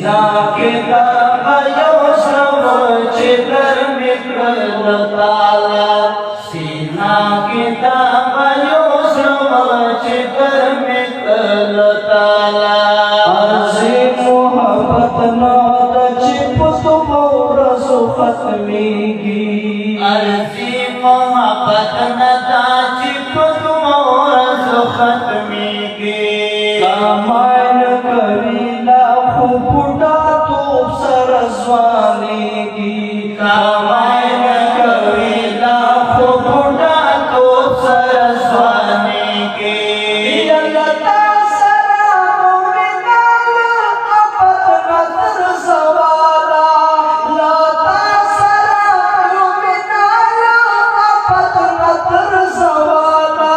सीना के दायो समझ कर निकल ताला सीना के दायो समझ कर निकल ताला अर्ज़े मोहब्बत नाद चिपस मोर खत्मीगी अर्ज़े मोहब्बत नाद चिपस मोर खत्मीगी कामायन करीला फुफुटा तो सरस्वानी की कामायन करीला फुफुटा तो सरस्वानी की लता सराबो मिनाल अपत नजर सवाला लता सराबो मिनाल अपत नजर सवाला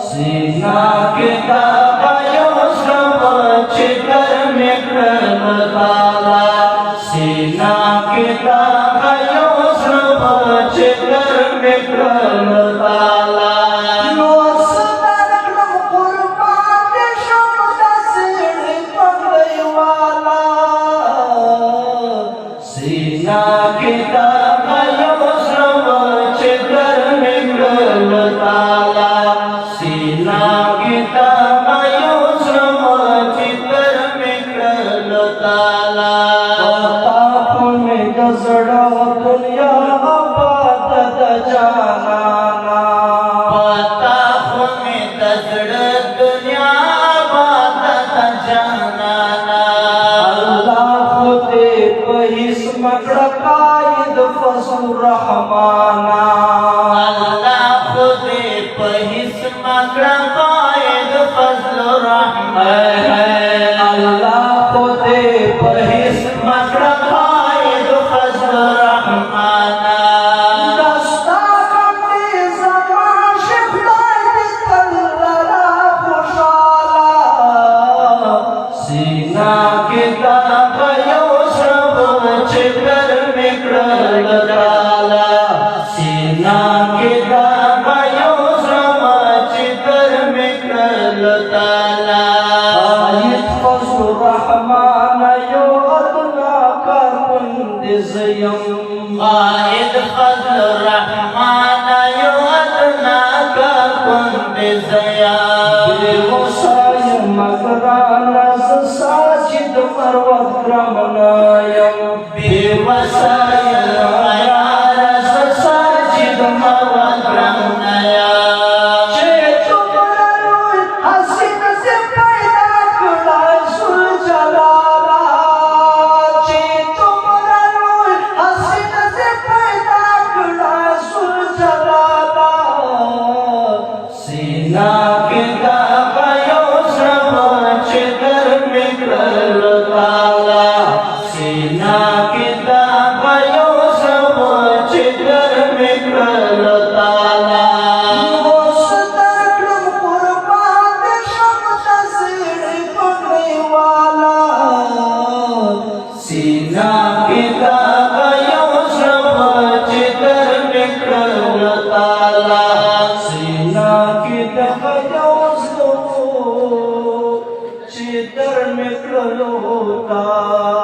सीना के दायो समझ कर निकल ताला सीना के दायो समझ कर निकल ताला सीना के दायो समझ कर निकल ताला सीना के दायो समझ कर निकल ताला ताप में गजड़ा दुनिया आबाद जाना ताप में गजड़ा दुनिया आबाद जाना अल्लाह खुदे पहिस मकड़ कायद फसुर रहमाना अल्लाह खुदे पहिस मकड़ कायद फसुर रहमाना अल्लाह खुदे पहिस मकड़ कायद फसुर रहमाना दस्ता कमती जमान शिफायत तल्ला खुशाला सीना के दायो समझ कर निकल ताला सीना के दायो समझ कर निकल ताला आयत फसुर रहमान यो अदना का कुंदिज़यम आयत फसुर रहमान यो अदना का कुंदिज़यम बेवसाय मगरानस साजिद मरवक्रमनायम बेवसाय मगरानस साजिद मरवक्रमनायम सीना के दायो समझ कर निकल ताला सीना के दायो समझ कर निकल ताला सीना के दायो समझ कर निकल ताला सीना के दायो समझ कर निकल ताला।